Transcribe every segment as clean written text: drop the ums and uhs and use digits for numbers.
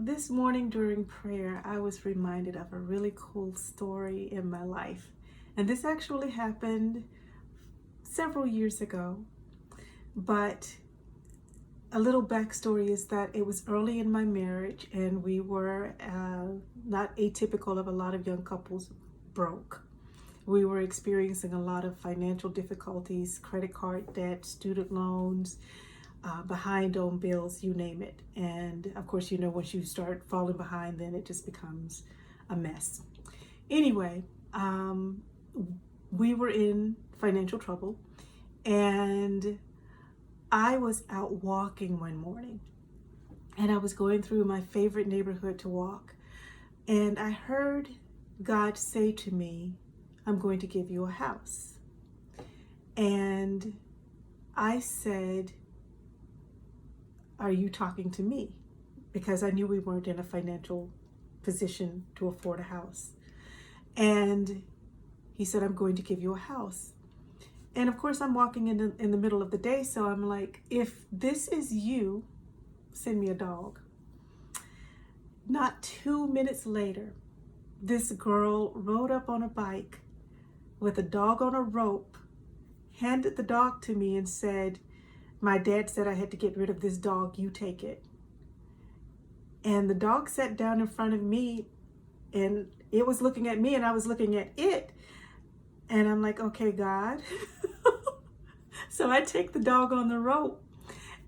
This morning during prayer, I was reminded of a really cool story in my life. And this actually happened several years ago. But a little backstory is that it was early in my marriage, and we were not atypical of a lot of young couples, broke. We were experiencing a lot of financial difficulties, credit card debt, student loans, behind on bills, you name it. And of course, once you start falling behind, then it just becomes a mess. Anyway, we were in financial trouble, and I was out walking one morning, and I was going through my favorite neighborhood to walk, and I heard God say to me, "I'm going to give you a house." And I said, "Are you talking to me?" Because I knew we weren't in a financial position to afford a house. And he said, "I'm going to give you a house." And of course, I'm walking in the middle of the day, so I'm like, if this is you, send me a dog. Not 2 minutes later, this girl rode up on a bike with a dog on a rope, handed the dog to me and said, "My dad said I had to get rid of this dog, you take it." And the dog sat down in front of me, and it was looking at me and I was looking at it. And I'm like, okay, God. So I take the dog on the rope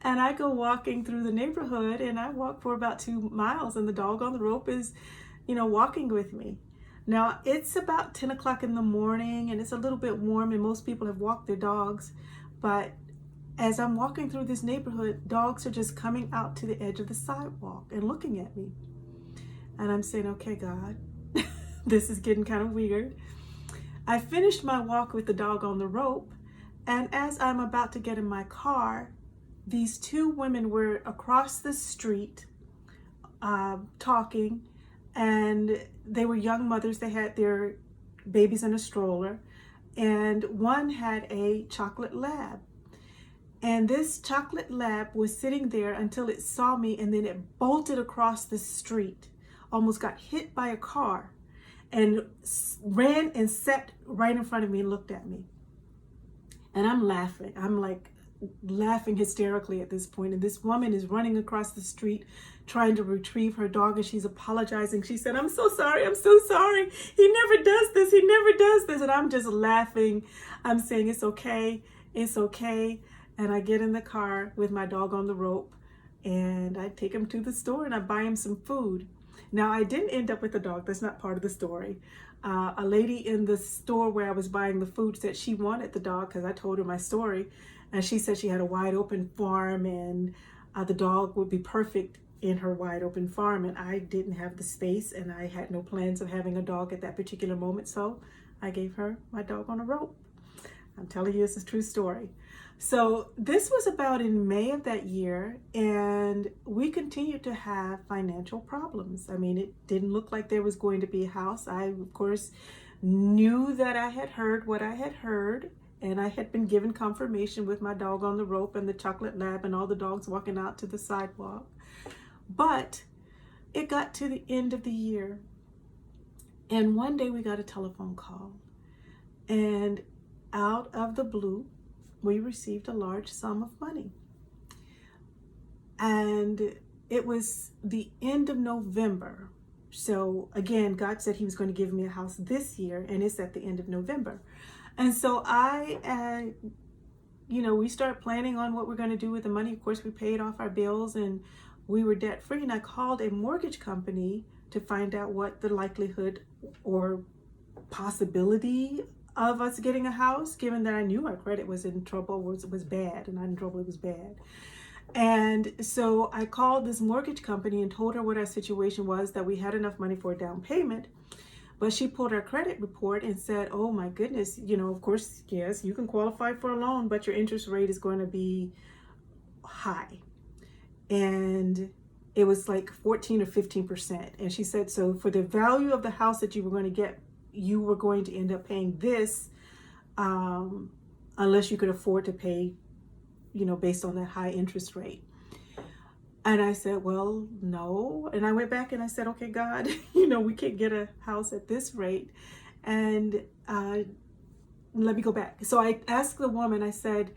and I go walking through the neighborhood, and I walk for about 2 miles, and the dog on the rope is, walking with me. Now it's about 10 o'clock in the morning, and it's a little bit warm, and most people have walked their dogs. But as I'm walking through this neighborhood, dogs are just coming out to the edge of the sidewalk and looking at me. And I'm saying, okay, God, this is getting kind of weird. I finished my walk with the dog on the rope, and as I'm about to get in my car, these 2 women were across the street talking, and they were young mothers. They had their babies in a stroller, and one had a chocolate lab. And this chocolate lab was sitting there until it saw me, and then it bolted across the street, almost got hit by a car, and ran and sat right in front of me and looked at me. And I'm laughing. I'm like laughing hysterically at this point. And this woman is running across the street trying to retrieve her dog, and she's apologizing. She said, "I'm so sorry. I'm so sorry. He never does this. He never does this." And I'm just laughing. I'm saying, "It's okay. It's okay." And I get in the car with my dog on the rope, and I take him to the store, and I buy him some food. Now, I didn't end up with the dog. That's not part of the story. A lady in the store where I was buying the food said she wanted the dog because I told her my story. And she said she had a wide open farm, and the dog would be perfect in her wide open farm. And I didn't have the space, and I had no plans of having a dog at that particular moment. So I gave her my dog on a rope. I'm telling you, it's a true story. So this was about in May of that year, and we continued to have financial problems. I mean, it didn't look like there was going to be a house. I, of course, knew that I had heard what I had heard, and I had been given confirmation with my dog on the rope and the chocolate lab and all the dogs walking out to the sidewalk. But it got to the end of the year, and one day we got a telephone call, and out of the blue, we received a large sum of money. And it was the end of November. So again, God said he was going to give me a house this year, and it's at the end of November. And so we start planning on what we're going to do with the money. Of course, we paid off our bills, and we were debt free. And I called a mortgage company to find out what the likelihood or possibility of us getting a house, given that I knew our credit was in trouble, was bad, and not in trouble, it was bad. And so I called this mortgage company and told her what our situation was, that we had enough money for a down payment. But she pulled our credit report and said, "Oh my goodness, of course, yes, you can qualify for a loan, but your interest rate is going to be high." And it was like 14 or 15%. And she said, "So for the value of the house that you were going to get, you were going to end up paying this unless you could afford to pay, based on that high interest rate." And I said, well, no. And I went back and I said, okay, God, you know, we can't get a house at this rate. And let me go back. So I asked the woman, I said,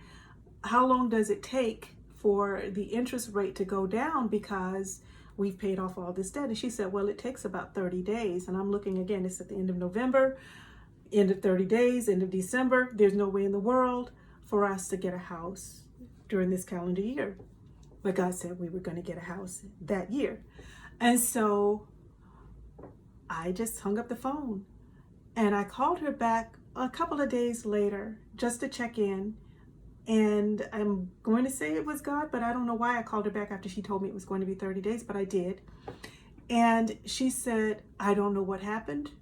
how long does it take for the interest rate to go down because we've paid off all this debt? And she said, well, it takes about 30 days. And I'm looking again, it's at the end of November, end of 30 days, end of December. There's no way in the world for us to get a house during this calendar year. But God said we were going to get a house that year. And so I just hung up the phone and I called her back a couple of days later just to check in. And I'm going to say it was God, but I don't know why I called her back after she told me it was going to be 30 days, but I did. And she said, I don't know what happened.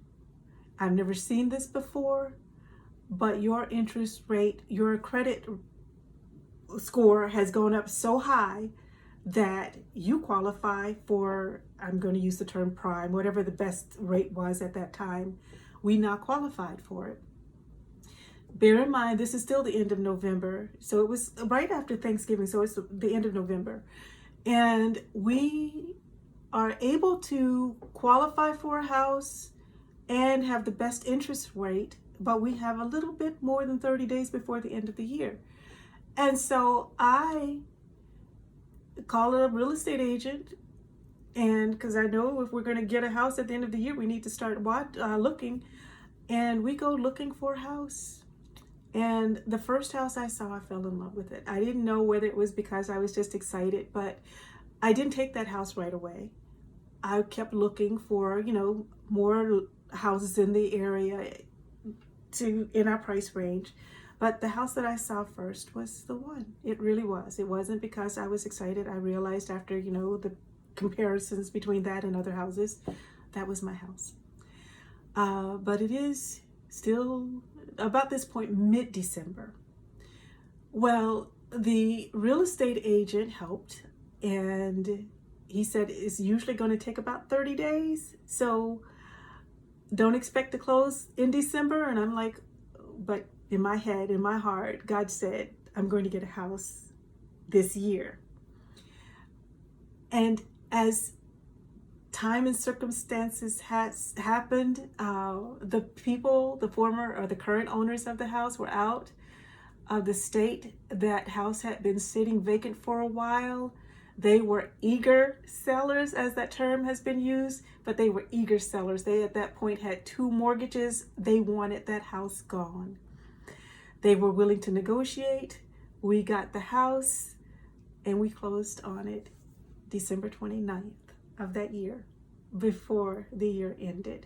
I've never seen this before, but your interest rate, your credit score has gone up so high that you qualify for, I'm going to use the term prime, whatever the best rate was at that time. We now qualified for it. Bear in mind, this is still the end of November. So it was right after Thanksgiving. So it's the end of November. And we are able to qualify for a house and have the best interest rate, but we have a little bit more than 30 days before the end of the year. And so I call a real estate agent, and because I know if we're going to get a house at the end of the year, we need to start looking. And we go looking for a house. And the first house I saw, I fell in love with it. I didn't know whether it was because I was just excited, but I didn't take that house right away. I kept looking for, you know, more houses in the area in our price range. But the house that I saw first was the one. It really was. It wasn't because I was excited. I realized after, you know, the comparisons between that and other houses, that was my house. But it is still about this point, mid-December. Well, the real estate agent helped, and he said it's usually going to take about 30 days. So don't expect to close in December. And I'm like, but in my head, in my heart, God said, I'm going to get a house this year. And as time and circumstances has happened, the people, the former or the current owners of the house were out of the state. That house had been sitting vacant for a while. They were eager sellers, as that term has been used, but they were eager sellers. They at that point had 2 mortgages. They wanted that house gone. They were willing to negotiate. We got the house and we closed on it December 29th of that year, before the year ended.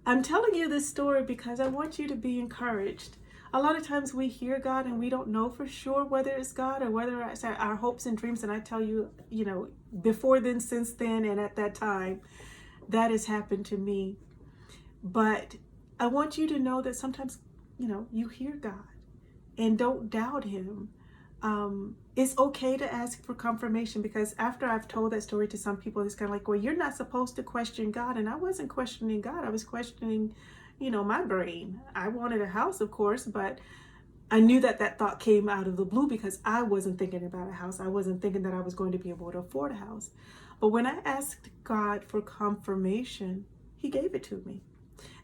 I'm telling you this story because I want you to be encouraged. A lot of times we hear God and we don't know for sure whether it's God or whether it's our hopes and dreams. And I tell you, you know, before then, since then, and at that time, that has happened to me. But I want you to know that sometimes, you know, you hear God and don't doubt him. It's okay to ask for confirmation, because after I've told that story to some people, it's kind of like, well, you're not supposed to question God. And I wasn't questioning God. I was questioning, you know, my brain. I wanted a house, of course, but I knew that that thought came out of the blue because I wasn't thinking about a house. I wasn't thinking that I was going to be able to afford a house. But when I asked God for confirmation, he gave it to me.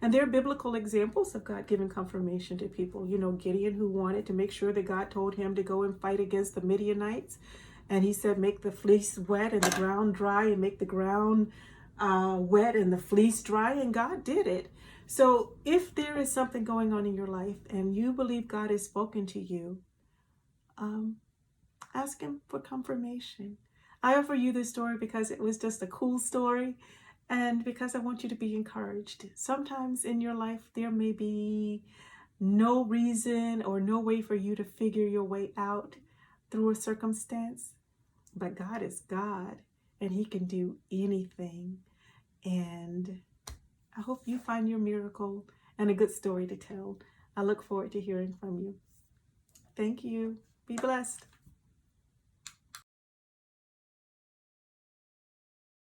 And there are biblical examples of God giving confirmation to people. You know, Gideon, who wanted to make sure that God told him to go and fight against the Midianites. And he said, make the fleece wet and the ground dry, and make the ground wet and the fleece dry. And God did it. So if there is something going on in your life and you believe God has spoken to you, ask him for confirmation. I offer you this story because it was just a cool story. And because I want you to be encouraged. Sometimes in your life, there may be no reason or no way for you to figure your way out through a circumstance. But God is God, and he can do anything. And I hope you find your miracle and a good story to tell. I look forward to hearing from you. Thank you. Be blessed.